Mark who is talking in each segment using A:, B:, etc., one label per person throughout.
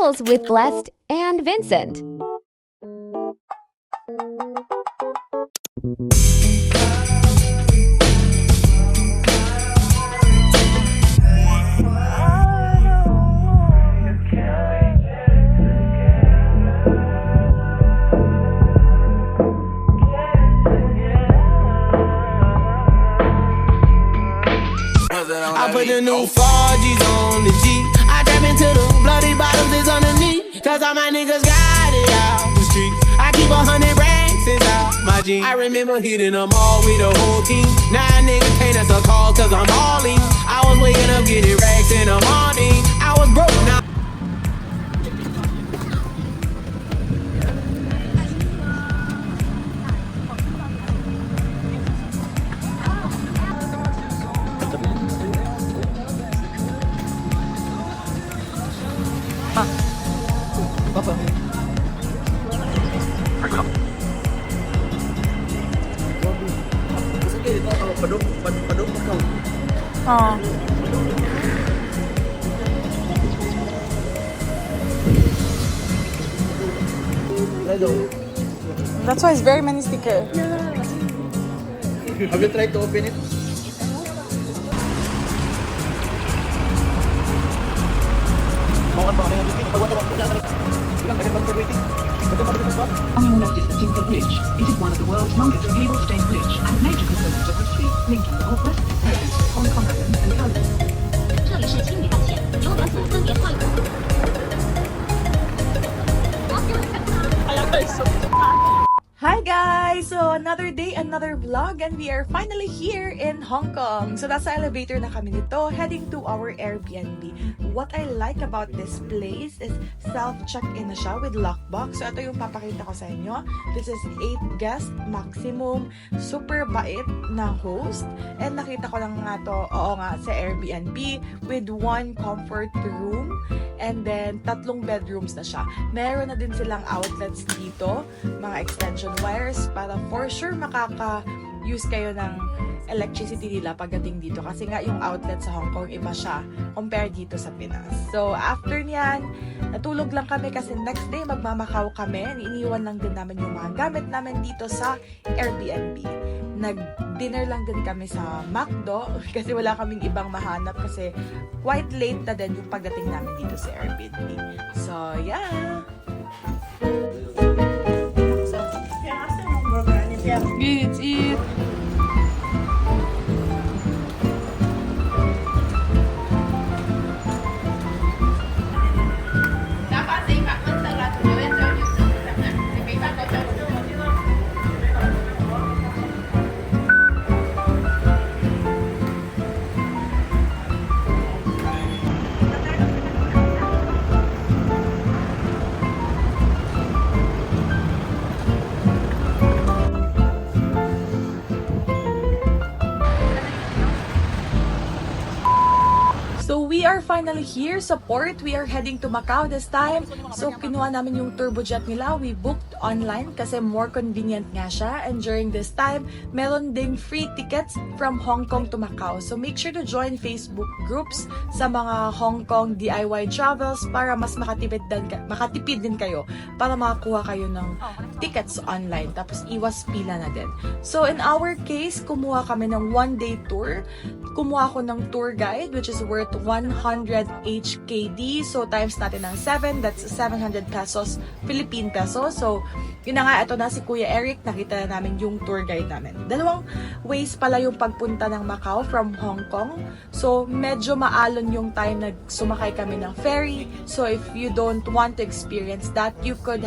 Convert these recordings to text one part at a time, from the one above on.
A: Travels with Blessed and Vincent.
B: I put the new 4Gs on the G. I trap into the bloody bottoms is underneath. Cause all my niggas got it out the street. I keep 100 racks inside my jeans. I remember hitting them all with the whole team. Now niggas can't answer calls cause I'm all in. I was waking up getting racks in the morning. I was broke now.
C: Oh. That's why it's very many stickers.
D: Have you tried to open it?
E: On your left is the Tinker Bridge. It is one of the world's longest cable-stayed bridge and major component of the street linking the northwest coast, Hong Kong Island and Kowloon.
F: 这里是青屿干线，由德福分别套路。
C: Hi guys! So another day, another vlog, and we are finally here in Hong Kong. So nasa elevator na kami nito, heading to our Airbnb. What I like about this place is self-check-in na siya with lockbox. So ito yung papakita ko sa inyo. This is 8 guest maximum. Super bait na host. And nakita ko lang nga to, sa Airbnb with 1 comfort room. And then, 3 bedrooms na siya. Meron na din silang outlets dito, mga extension wires, para for sure makaka-use kayo ng electricity nila pagdating dito. Kasi nga yung outlet sa Hong Kong, iba siya compare dito sa Pinas. So, after niyan, natulog lang kami kasi next day magmamakaw kami. Iniiwan lang din namin yung mga gamit namin dito sa Airbnb. Nag-dinner lang din kami sa McDo kasi wala kaming ibang mahanap kasi quite late na din yung pagdating namin dito sa Airbnb. So, yeah! It's it! So we are finally here sa port. We are heading to Macau this time. So kinuha namin yung turbojet nila. We booked online kasi more convenient nga siya. And during this time, meron ding free tickets from Hong Kong to Macau. So make sure to join Facebook groups sa mga Hong Kong DIY travels para mas makatipid din kayo para makakuha kayo ng tickets online. Tapos iwas pila na din. So in our case, kumuha kami ng 1-day tour. Kumuha ako ng tour guide which is worth 100 HKD. So, times natin ng 7, that's 700 pesos, Philippine pesos. So, yun na nga, ito na si Kuya Eric, nakita na namin yung tour guide namin. 2 ways pala yung pagpunta ng Macau from Hong Kong. So, medyo maalon yung time na sumakay kami ng ferry. So, if you don't want to experience that, you could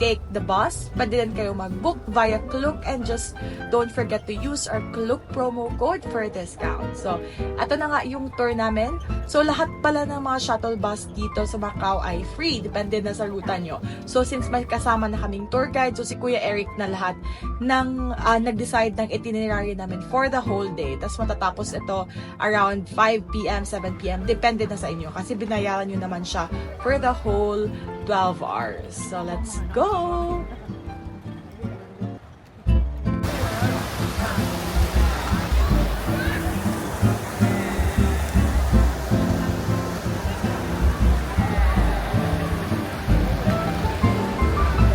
C: take the bus. Pwede din kayo mag-book via Klook and just don't forget to use our Klook promo code for discount. So, ito na nga yung tour namin. So, lahat pala ng mga shuttle bus dito sa Macau ay free. Depende na sa ruta nyo. So, since may kasama na kaming tour guide, so si Kuya Eric na lahat ng nag-decide ng itinerary namin for the whole day. Tapos matatapos ito around 5 p.m., 7 p.m. Depende na sa inyo. Kasi binayaran nyo naman siya for the whole 12 hours. So, let's go!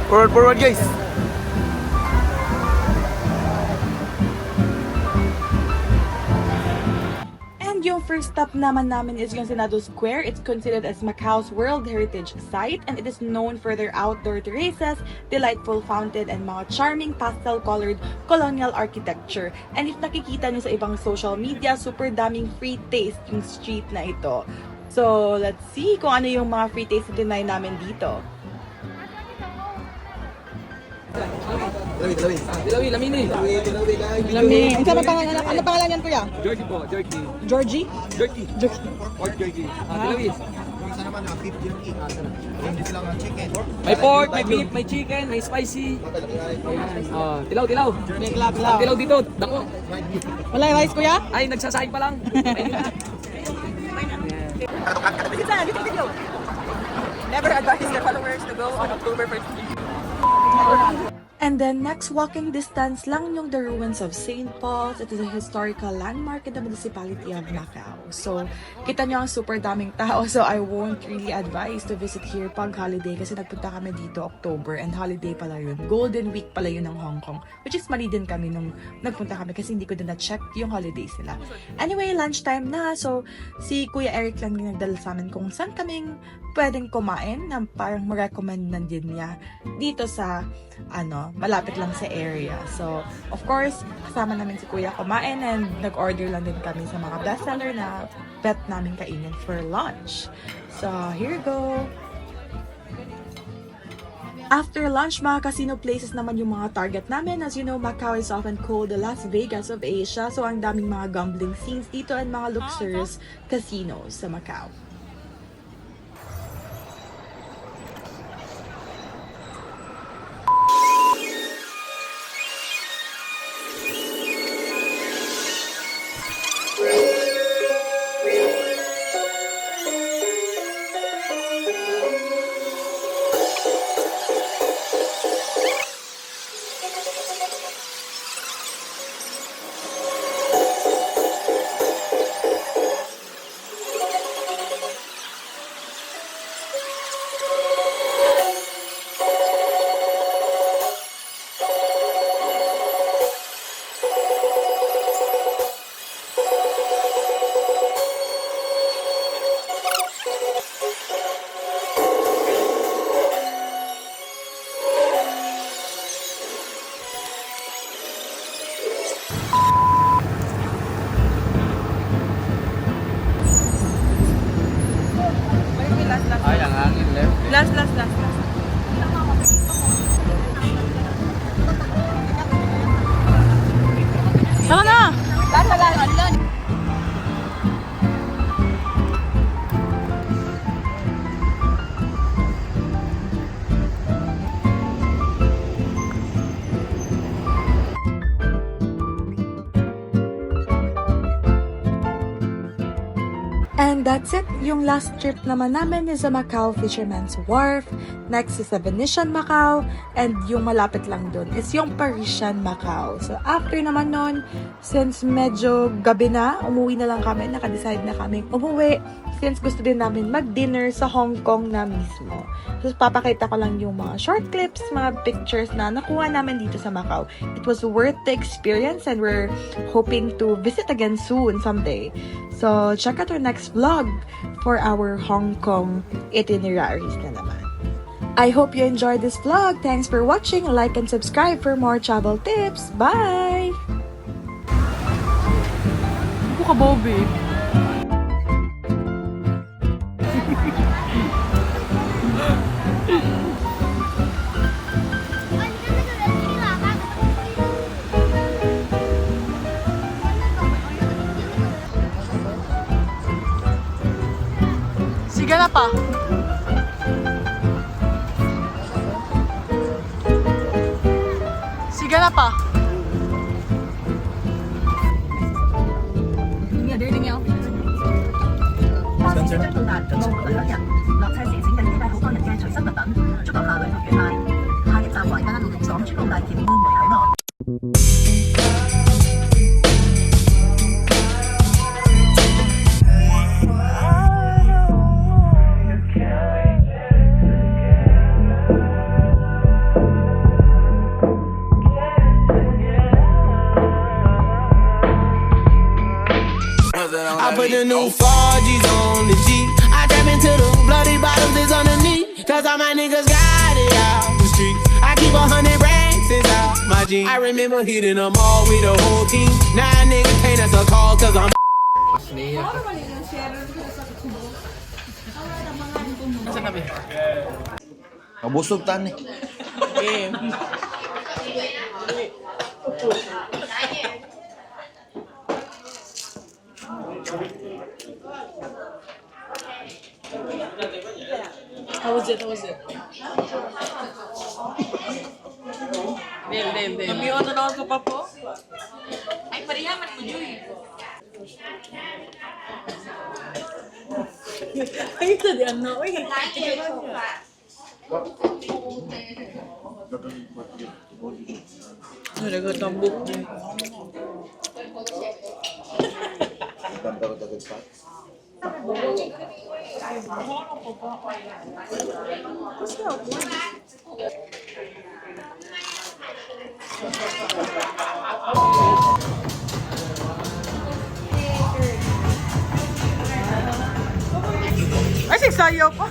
D: Forward guys.
C: And yung first stop naman namin is yung Senado Square. It's considered as Macau's World Heritage Site and it is known for their outdoor terraces, delightful fountain, and mga charming pastel-colored colonial architecture. And if nakikita nyo sa ibang social media, super daming free taste yung street na ito. So, let's see kung ano yung mga free taste na tinry namin dito.
G: Lamini.
C: Ang sama pangalan, ano pangalan yan, kuya?
G: Georgie po, Georgie.
C: Georgie?
G: Georgie. Pork Georgie. Tilawis. May pork, may beef, may chicken, may spicy. Ayan. Tilaw. Tilaw dito, dako.
C: Wala yung rice, kuya?
G: Ay, nagsasaing pa lang.
C: Never advise the followers to go on October 1st. And then next walking distance lang yung the ruins of St. Paul's. It is a historical landmark in the municipality of Macau. So, kita nyo ang super daming tao. So, I won't really advise to visit here pag holiday kasi nagpunta kami dito October and holiday pala yun. Golden Week pala yun ng Hong Kong. Which is mali din kami nung nagpunta kami kasi hindi ko din na-check yung holidays nila. Anyway, lunchtime na. So, si Kuya Eric lang yung nagdala sa amin kung saan kaming pwedeng kumain na parang ma-recommend na din niya dito sa malapit lang sa area. So, of course, kasama namin si Kuya kumain and nag-order lang din kami sa mga bestseller na bet namin kainin for lunch. So, here you go! After lunch, mga casino places naman yung mga target namin. As you know, Macau is often called the Las Vegas of Asia. So, ang daming mga gambling scenes dito and mga luxurious casinos sa Macau. Last. Tama na! And that's it. Yung last trip naman namin is sa Macau Fisherman's Wharf. Next is sa Venetian Macau. And yung malapit lang dun is yung Parisian Macau. So after naman nun, since medyo gabi na, umuwi na lang kami. Naka-decide na kami umuwi. Since gusto din namin mag-dinner sa Hong Kong na mismo. So papakita ko lang yung mga short clips, mga pictures na nakuha namin dito sa Macau. It was worth the experience and we're hoping to visit again soon someday. So, check out our next vlog for our Hong Kong itineraries na naman. I hope you enjoyed this vlog. Thanks for watching. Like and subscribe for more travel tips. Bye! Buka Bobby. Sige na pa. Sige na pa.
B: put the new 4Gs on the G. I trap into the bloody bottoms is underneath. Cause all my niggas got it out the streets. I keep 100 racks inside my jeans. I remember hitting them all with the whole team. Now niggas can't answer call cause I'm
D: Mabusog tani.
C: How was it? How was it? Del. Amigo na naman ko pa po. Ay, pariyaman mo yun. Ay, ito di ano. Uy, nagkatambok niya. Ay, sigsayaw pa.